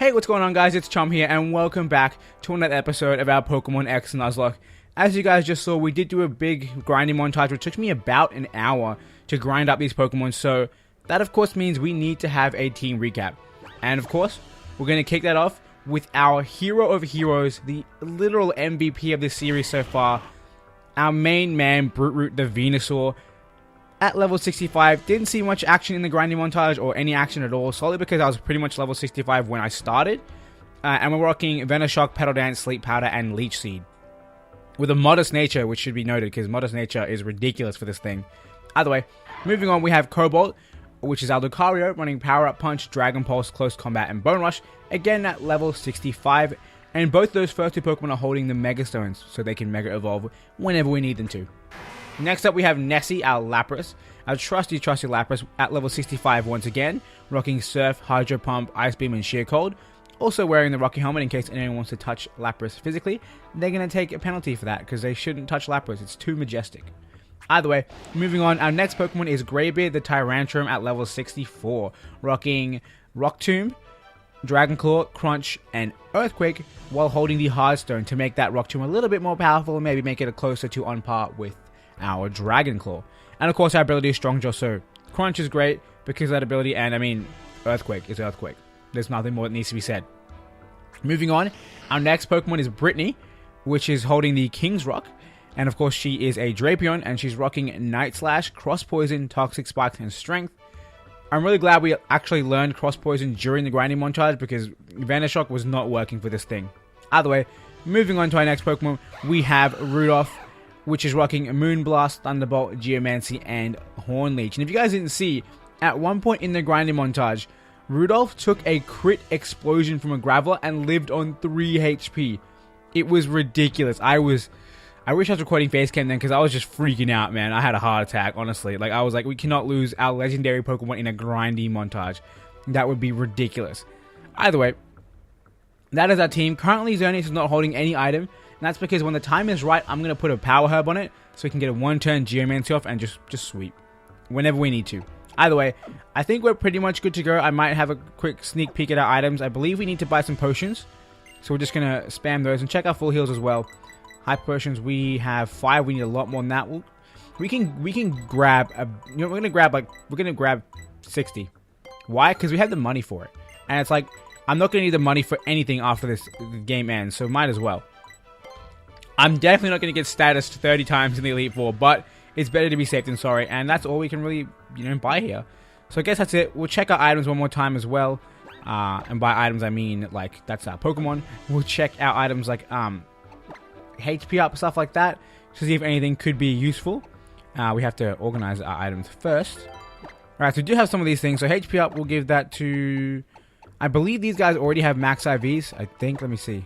Hey, what's going on, guys? It's Chum here, and welcome back to another episode of our Pokemon X Nuzlocke. As you guys just saw, we did do a big grinding montage, which took me about an hour to grind up these Pokemon, so that of course means we need to have a team recap. And of course, we're going to kick that off with our hero of heroes, the literal MVP of this series so far, our main man, Brute Root the Venusaur. At level 65, didn't see much action in the grinding montage, or any action at all, solely because I was pretty much level 65 when I started. And we're rocking Venoshock, Petal Dance, Sleep Powder, and Leech Seed. With a modest nature, which should be noted, because modest nature is ridiculous for this thing. Either way, moving on, we have Cobalt, which is our Lucario, running Power Up Punch, Dragon Pulse, Close Combat, and Bone Rush, again at level 65. And both those first two Pokemon are holding the Mega Stones, so they can Mega Evolve whenever we need them to. Next up, we have Nessie, our Lapras, our trusty Lapras, at level 65 once again, rocking Surf, Hydro Pump, Ice Beam, and Sheer Cold. Also wearing the Rocky Helmet in case anyone wants to touch Lapras physically. They're going to take a penalty for that, because they shouldn't touch Lapras, it's too majestic. Either way, moving on, our next Pokemon is Greybeard, the Tyrantrum, at level 64, rocking Rock Tomb, Dragon Claw, Crunch, and Earthquake, while holding the Hard Stone to make that Rock Tomb a little bit more powerful, and maybe make it closer to on par with our Dragon Claw. And of course, our ability is Strong Jaw, so Crunch is great because of that ability, and I mean, Earthquake is Earthquake. There's nothing more that needs to be said. Moving on, our next Pokemon is Brittany, which is holding the King's Rock, and of course, she is a Drapion, and she's rocking Night Slash, Cross Poison, Toxic Spikes, and Strength. I'm really glad we actually learned Cross Poison during the grinding montage, because Venoshock was not working for this thing. Either way, moving on to our next Pokemon, we have Rudolph, which is rocking Moonblast, Thunderbolt, Geomancy, and Horn Leech. And if you guys didn't see, at one point in the grinding montage, Rudolph took a crit explosion from a Graveler and lived on 3 HP. It was ridiculous. I wish I was recording Facecam then, because I was just freaking out, man. I had a heart attack, honestly. Like, I was like, we cannot lose our legendary Pokemon in a grinding montage. That would be ridiculous. Either way, that is our team. Currently, Xerneas is not holding any item. And that's because when the time is right, I'm going to put a Power Herb on it, so we can get a one-turn Geomancy off and just sweep whenever we need to. Either way, I think we're pretty much good to go. I might have a quick sneak peek at our items. I believe we need to buy some potions, so we're just going to spam those and check our full heals as well. Hyper potions, we have 5. We need a lot more than that. We can grab we're going to grab 60. Why? Because we have the money for it, and it's like I'm not going to need the money for anything after this game ends, so might as well. I'm definitely not going to get status 30 times in the Elite Four, but it's better to be safe than sorry, and that's all we can really, buy here. So I guess that's it. We'll check our items one more time as well, and by items I mean, like, that's our Pokemon. We'll check our items like HP up, stuff like that, to see if anything could be useful. We have to organize our items first. Alright, so we do have some of these things. So HP up, we'll give that to... I believe these guys already have max IVs, I think. Let me see.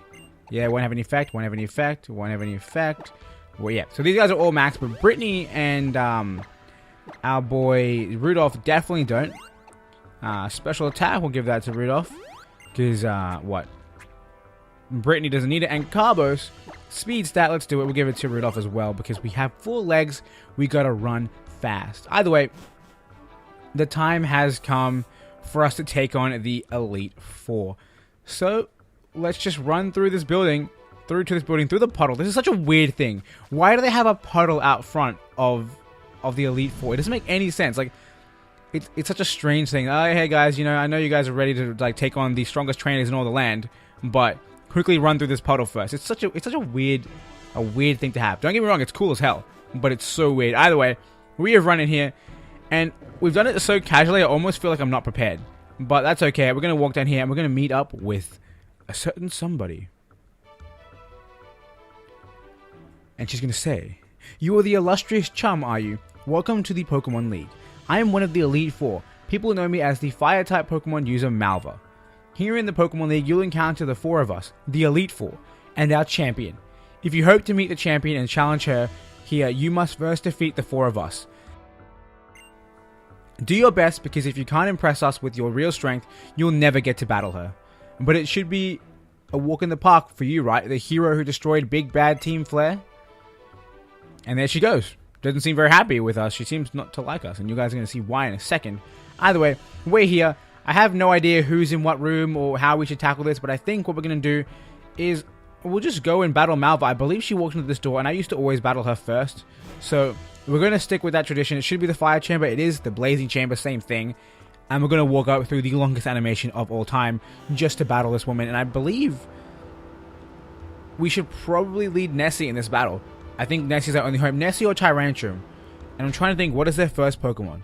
Yeah, won't have any effect, won't have any effect, won't have any effect. Well, yeah, so these guys are all max, but Brittany and our boy Rudolph definitely don't. Special attack, we'll give that to Rudolph. Because, what? Brittany doesn't need it. And Carbos, speed stat, let's do it. We'll give it to Rudolph as well, because we have 4 legs. We gotta run fast. Either way, the time has come for us to take on the Elite Four. So let's just run through this building, through the puddle. This is such a weird thing. Why do they have a puddle out front of the Elite Four? It doesn't make any sense. Like, it's such a strange thing. Oh, hey guys, I know you guys are ready to like take on the strongest trainers in all the land, but quickly run through this puddle first. It's such a weird thing to have. Don't get me wrong, it's cool as hell, but it's so weird. Either way, we have run in here, and we've done it so casually. I almost feel like I'm not prepared, but that's okay. We're gonna walk down here and we're gonna meet up with a certain somebody. And she's going to say, "You are the illustrious Chum, are you? Welcome to the Pokemon League. I am one of the Elite Four. People know me as the Fire-type Pokemon user Malva. Here in the Pokemon League, you'll encounter the 4 of us, the Elite Four, and our champion. If you hope to meet the champion and challenge her here, you must first defeat the 4 of us. Do your best, because if you can't impress us with your real strength, you'll never get to battle her. But it should be a walk in the park for you, right? The hero who destroyed Big Bad Team Flare." And there she goes. Doesn't seem very happy with us. She seems not to like us, and you guys are going to see why in a second. Either way, we're here. I have no idea who's in what room or how we should tackle this, but I think what we're going to do is we'll just go and battle Malva. I believe she walked into this door, and I used to always battle her first. So we're going to stick with that tradition. It should be the fire chamber. It is the blazing chamber, same thing. And we're going to walk up through the longest animation of all time just to battle this woman. And I believe we should probably lead Nessie in this battle. I think Nessie's our only hope. Nessie or Tyrantrum. And I'm trying to think, what is their first Pokemon?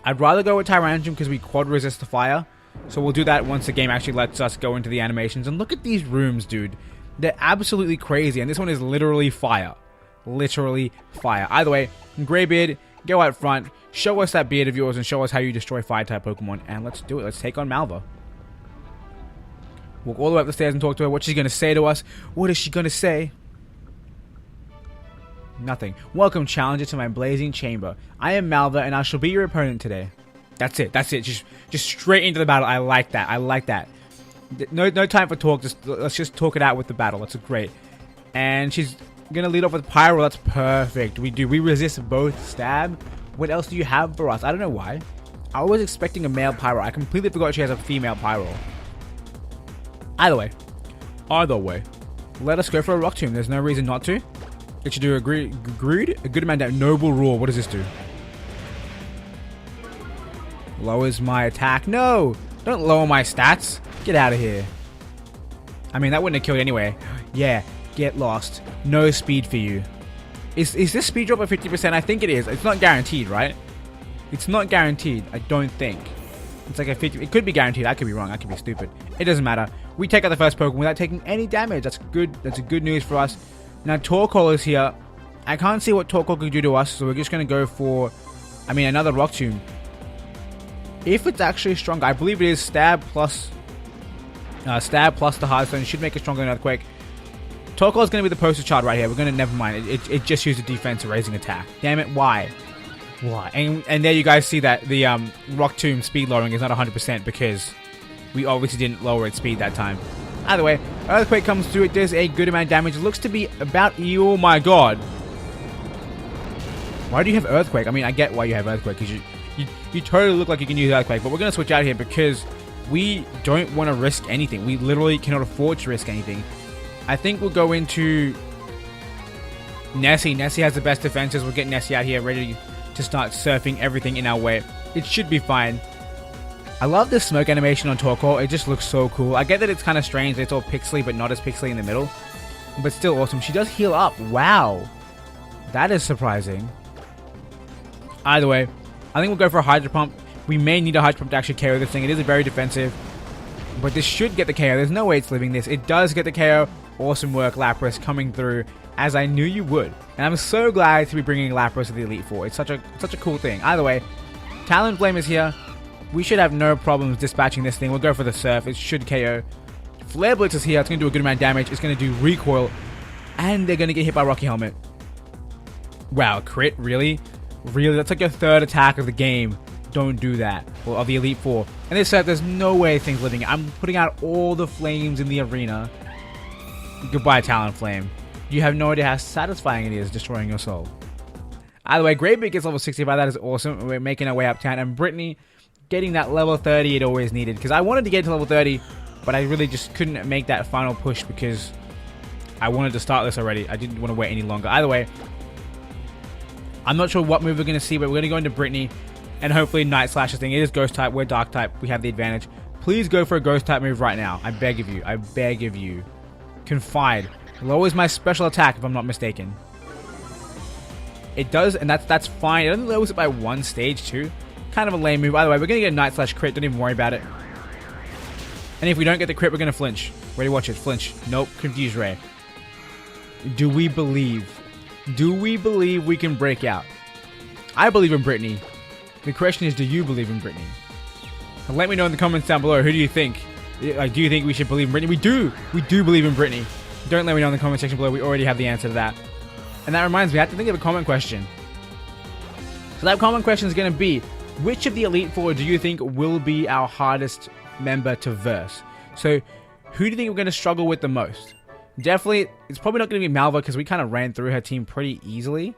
I'd rather go with Tyrantrum because we quad resist the fire. So we'll do that once the game actually lets us go into the animations. And look at these rooms, dude. They're absolutely crazy. And this one is literally fire. Literally fire. Either way, Greybeard, go out front. Show us that beard of yours and show us how you destroy fire-type Pokemon. And let's do it. Let's take on Malva. Walk all the way up the stairs and talk to her. What's she going to say to us? What is she going to say? Nothing. Welcome, challenger, to my blazing chamber. I am Malva, and I shall be your opponent today. That's it. That's it. Just straight into the battle. I like that. I like that. No time for talk. Let's just talk it out with the battle. That's great. And she's gonna lead off with Pyro. That's perfect. We resist both stab. What else do you have for us? I don't know why. I was expecting a male Pyro. I completely forgot she has a female Pyro. Either way, let us go for a Rock Tomb. There's no reason not to. It should do a good amount of Noble Roar. What does this do? Lowers my attack. No! Don't lower my stats. Get out of here. I mean, that wouldn't have killed anyway. Yeah, get lost. No speed for you. Is this speed drop at 50%? I think it is. It's not guaranteed, right? It's not guaranteed. I don't think. It's like a 50. It could be guaranteed. I could be wrong. I could be stupid. It doesn't matter. We take out the first Pokemon without taking any damage. That's good. That's a good news for us. Now, Torkoal is here. I can't see what Torkoal can do to us, so we're just going to go for, another Rock Tomb. If it's actually stronger, I believe it is Stab plus the Hearthstone. Should make it stronger than Earthquake. Torkoal is going to be the poster child right here. We're going to, never mind. It just used a defense raising attack. Damn it, why? Why? And there you guys see that the Rock Tomb speed lowering is not 100% because we obviously didn't lower its speed that time. Either way, Earthquake comes through. It does a good amount of damage. It looks to be about... Oh my god. Why do you have Earthquake? I mean, I get why you have Earthquake. Because you totally look like you can use Earthquake. But we're going to switch out here because we don't want to risk anything. We literally cannot afford to risk anything. I think we'll go into Nessie. Nessie has the best defenses. We'll get Nessie out here ready to start surfing everything in our way. It should be fine. I love this smoke animation on Torkoal. It just looks so cool. I get that it's kind of strange that it's all pixely, but not as pixely in the middle. But still awesome. She does heal up. Wow. That is surprising. Either way, I think we'll go for a Hydro Pump. We may need a Hydro Pump to actually KO this thing. It is very defensive. But this should get the KO. There's no way it's living this. It does get the KO. Awesome work, Lapras, coming through as I knew you would. And I'm so glad to be bringing Lapras to the Elite Four. It's such a cool thing. Either way, Talonflame is here. We should have no problems dispatching this thing. We'll go for the Surf. It should KO. Flare Blitz is here. It's going to do a good amount of damage. It's going to do Recoil. And they're going to get hit by Rocky Helmet. Wow, crit? Really? Really? That's like your third attack of the game. Don't do that. Well, of the Elite Four. And this Surf, there's no way things living. I'm putting out all the flames in the arena. Goodbye, Talonflame. You have no idea how satisfying it is destroying your soul. Either way, Greybeard gets level 65. That is awesome. We're making our way uptown. And Brittany getting that level 30 it always needed. Because I wanted to get to level 30, but I really just couldn't make that final push because I wanted to start this already. I didn't want to wait any longer. Either way, I'm not sure what move we're going to see, but we're going to go into Brittany and hopefully Night Slash this thing. It is Ghost type. We're Dark type. We have the advantage. Please go for a Ghost type move right now. I beg of you. I beg of you. Confide. Lowers my special attack if I'm not mistaken. It does, and that's fine. It only lowers it by one stage too. Kind of a lame move. Either way, we're going to get a Night Slash crit. Don't even worry about it. And if we don't get the crit, we're going to flinch. Ready, watch it. Flinch. Nope. Confuse Ray. Do we believe? Do we believe we can break out? I believe in Brittany. The question is, do you believe in Brittany? And let me know in the comments down below. Who do you think? Like, do you think we should believe in Brittany? We do. We do believe in Brittany. Don't let me know in the comment section below. We already have the answer to that. And that reminds me, I have to think of a comment question. So that comment question is going to be, which of the Elite Four do you think will be our hardest member to verse? So, who do you think we're going to struggle with the most? Definitely, it's probably not going to be Malva because we kind of ran through her team pretty easily.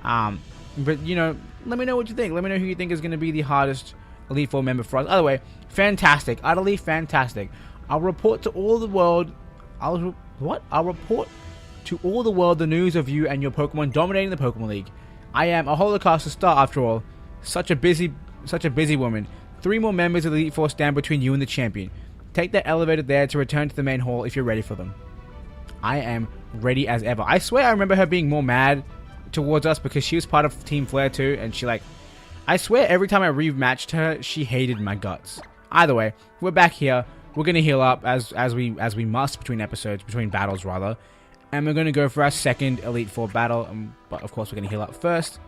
But, you know, let me know what you think. Let me know who you think is going to be the hardest Elite Four member for us. Either way, fantastic, utterly fantastic. I'll report to all the world. I'll report to all the world the news of you and your Pokemon dominating the Pokemon League. I am a Holocaust star after all. Such a busy woman. 3 more members of the Elite Four stand between you and the champion. Take that elevator there to return to the main hall if you're ready for them. I am ready as ever. I swear I remember her being more mad towards us because she was part of Team Flare too, and she I swear every time I rematched her, she hated my guts. Either way, we're back here. We're gonna heal up as we must between battles rather, and we're gonna go for our second Elite Four battle. But of course, we're gonna heal up first.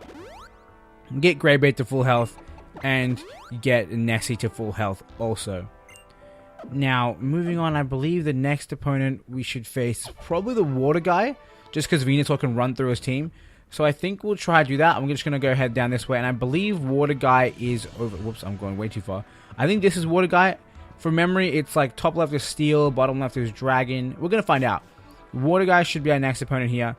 Get Greybait to full health, and get Nessie to full health also. Now, moving on, I believe the next opponent we should face is probably the Water guy, just because Venusaur can run through his team. So I think we'll try to do that. I'm just going to go ahead down this way, and I believe Water guy is over. Whoops, I'm going way too far. I think this is Water guy. From memory, it's like top left is Steel, bottom left is Dragon. We're going to find out. Water guy should be our next opponent here.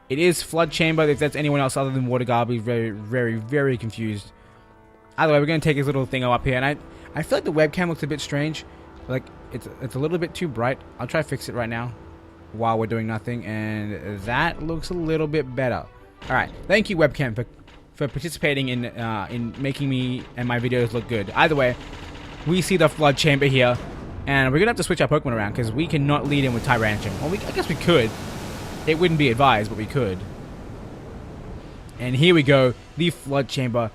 It is Flood Chamber. If that's anyone else other than Water guy, I'll be very, very, very confused. Either way, we're going to take his little thing up here, and I feel like the webcam looks a bit strange. Like, it's a little bit too bright. I'll try to fix it right now while we're doing nothing, and that looks a little bit better. Alright, thank you webcam for participating in making me and my videos look good. Either way, we see the Flood Chamber here, and we're going to have to switch our Pokemon around because we cannot lead in with Tyranitar. Well, I guess we could. It wouldn't be advised, but we could. And here we go, the Flood Chamber.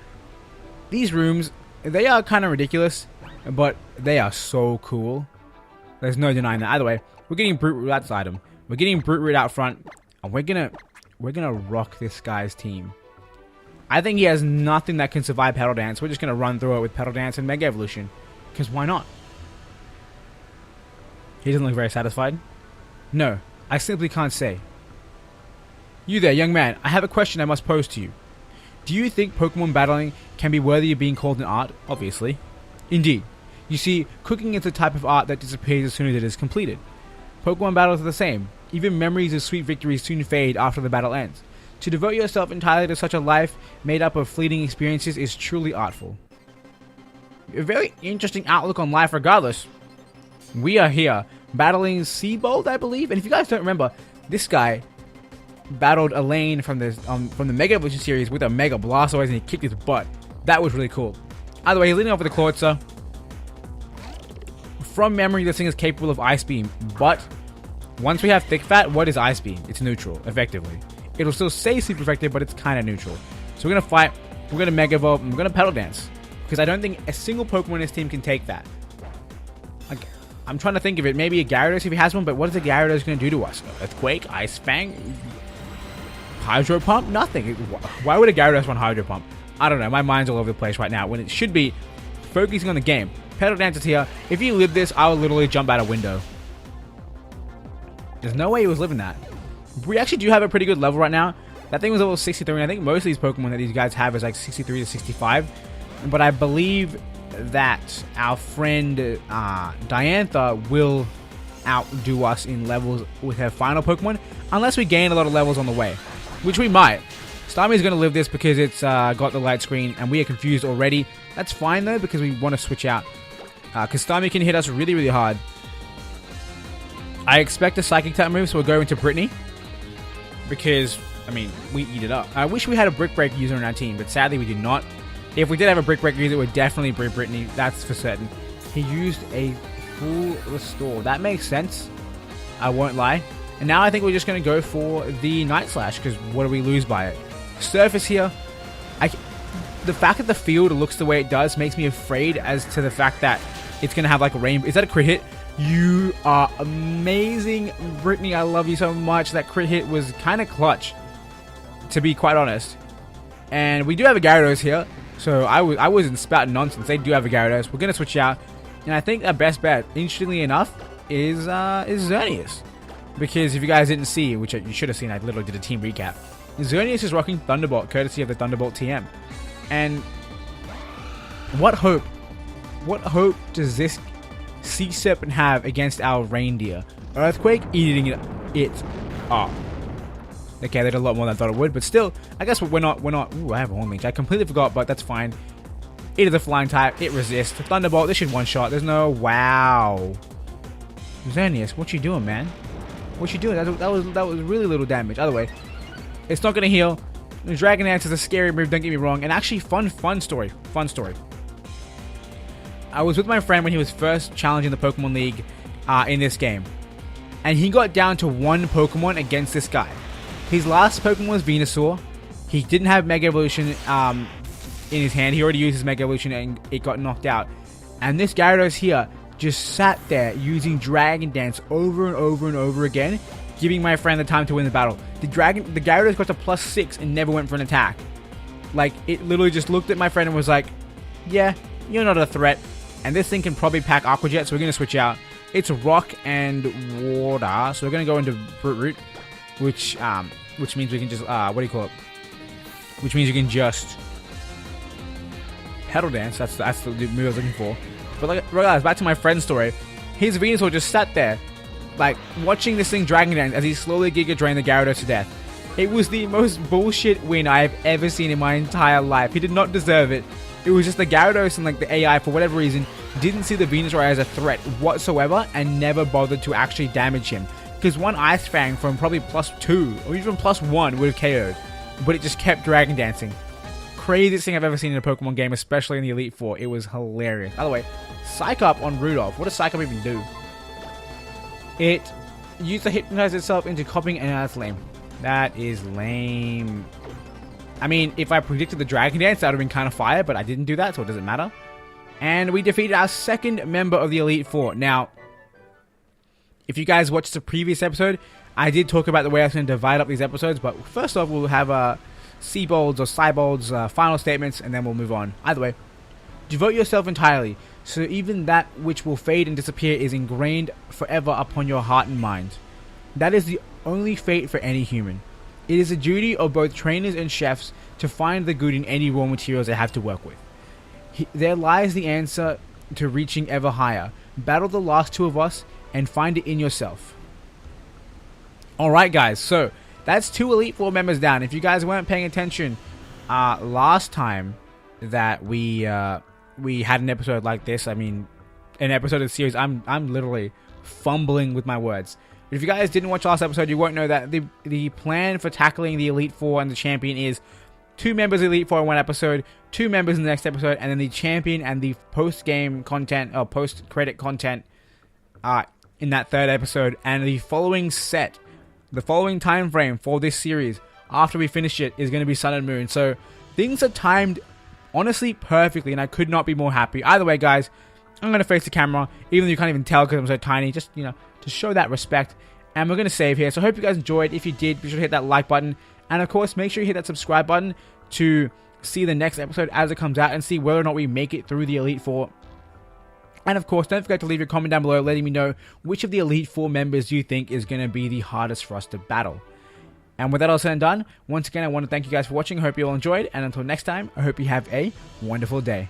These rooms, they are kind of ridiculous, but they are so cool. There's no denying that. Either way, we're getting Brute Root outside him. We're getting Brute Root out front, and we're gonna rock this guy's team. I think he has nothing that can survive Petal Dance. We're just gonna run through it with Petal Dance and Mega Evolution, because why not? He doesn't look very satisfied. No, I simply can't say. You there, young man. I have a question I must pose to you. Do you think Pokemon battling can be worthy of being called an art? Obviously. Indeed. You see, cooking is a type of art that disappears as soon as it is completed. Pokemon battles are the same. Even memories of sweet victories soon fade after the battle ends. To devote yourself entirely to such a life made up of fleeting experiences is truly artful. A very interesting outlook on life regardless. We are here, battling Seabold, I believe. And if you guys don't remember, this guy battled Elaine from the Mega Evolution series with a Mega Blastoise, and he kicked his butt. That was really cool. Either way, he's leading off with the Clawitzer. From memory, this thing is capable of Ice Beam, but once we have Thick Fat, what is Ice Beam? It's neutral, effectively. It'll still say super effective, but it's kind of neutral. So we're going to fight, we're going to Mega Evolve, and we're going to Petal Dance. Because I don't think a single Pokemon in this team can take that. Like, I'm trying to think of it. Maybe a Gyarados if he has one, but what is a Gyarados going to do to us? Earthquake? Ice Fang? Hydro Pump? Nothing. Why would a Gyarados want Hydro Pump? I don't know. My mind's all over the place right now when it should be focusing on the game. Petal Dance is here. If he lived this, I would literally jump out a window. There's no way he was living that. We actually do have a pretty good level right now. That thing was level 63, and I think most of these Pokemon that these guys have is like 63 to 65. But I believe that our friend Diantha will outdo us in levels with her final Pokemon, unless we gain a lot of levels on the way, which we might. Starmie's going to live this because it's got the light screen, and we are confused already. That's fine, though, because we want to switch out. Because Starmie can hit us really, really hard. I expect a Psychic type move, so we'll go into Brittany. Because, I mean, we eat it up. I wish we had a Brick Break user on our team, but sadly we do not. If we did have a Brick Break user, it would definitely be Brittany. That's for certain. He used a full restore. That makes sense. I won't lie. And now I think we're just going to go for the Night Slash, because what do we lose by it? Surface here. The fact that the field looks the way it does makes me afraid as to the fact that it's going to have like a rainbow. Is that a crit hit? You are amazing, Brittany. I love you so much. That crit hit was kind of clutch, to be quite honest. And we do have a Gyarados here, so I wasn't spouting nonsense. They do have a Gyarados. We're going to switch out. And I think our best bet, interestingly enough, is Xerneas. Because if you guys didn't see, which you should have seen, I literally did a team recap. Xerneas is rocking Thunderbolt, courtesy of the Thunderbolt TM. And what hope does this Sea Serpent have against our Reindeer? Earthquake eating it up. Okay, they did a lot more than I thought it would, but still, I guess we're not. Ooh, I have a Horn Leech. I completely forgot, but that's fine. It is a flying type. It resists. Thunderbolt. This should one-shot. There's no... Wow. Xerneas, what you doing, man? What you doing? That was really little damage. Either way, it's not going to heal. The Dragon Dance is a scary move, don't get me wrong. And actually, fun story. I was with my friend when he was first challenging the Pokemon League in this game. And he got down to one Pokemon against this guy. His last Pokemon was Venusaur. He didn't have Mega Evolution in his hand. He already used his Mega Evolution and it got knocked out. And this Gyarados here just sat there using Dragon Dance over and over and over again, giving my friend the time to win the battle. The Gyarados got to +6 and never went for an attack. Like, it literally just looked at my friend and was like, yeah, you're not a threat. And this thing can probably pack Aqua Jet, so we're going to switch out. It's Rock and Water, so we're going to go into Brute Root, which means we can just, which means you can just Petal Dance. That's the move I was looking for. But like, guys, back to my friend's story. His Venusaur just sat there, like, watching this thing Dragon Dance as he slowly Giga Drained the Gyarados to death. It was the most bullshit win I have ever seen in my entire life. He did not deserve it. It was just the Gyarados and like the AI, for whatever reason, didn't see the Venusaur as a threat whatsoever and never bothered to actually damage him. Because one Ice Fang from probably +2 or even +1 would have KO'd. But it just kept Dragon Dancing. Craziest thing I've ever seen in a Pokemon game, especially in the Elite Four. It was hilarious. By the way, Psych Up on Rudolph. What does Psych Up even do? It used to hypnotize itself into copying, and that's lame. That is lame. I mean, if I predicted the Dragon Dance, that would have been kind of fire, but I didn't do that, so it doesn't matter. And we defeated our second member of the Elite Four. Now, if you guys watched the previous episode, I did talk about the way I was going to divide up these episodes, but first off, we'll have Seabolds or Cybolds final statements, and then we'll move on. Either way, devote yourself entirely, so even that which will fade and disappear is ingrained forever upon your heart and mind. That is the only fate for any human. It is a duty of both trainers and chefs to find the good in any raw materials they have to work with. There lies the answer to reaching ever higher. Battle the last two of us and find it in yourself. Alright guys, so that's 2 Elite Four members down. If you guys weren't paying attention last time that we had an episode like this, I mean an episode of the series, I'm literally fumbling with my words. But if you guys didn't watch last episode, you won't know that the plan for tackling the Elite Four and the Champion is 2 members of Elite Four in one episode, 2 members in the next episode, and then the Champion and the post-game content, or post-credit content in that 3rd episode. And the following time frame for this series, after we finish it, is going to be Sun and Moon. So things are timed, honestly, perfectly, and I could not be more happy. Either way, guys, I'm going to face the camera, even though you can't even tell because I'm so tiny, just, you know, to show that respect. And we're going to save here. So I hope you guys enjoyed. If you did, be sure to hit that like button. And of course, make sure you hit that subscribe button to see the next episode as it comes out and see whether or not we make it through the Elite Four. And of course, don't forget to leave your comment down below letting me know which of the Elite Four members you think is going to be the hardest for us to battle. And with that all said and done, once again, I want to thank you guys for watching. I hope you all enjoyed. And until next time, I hope you have a wonderful day.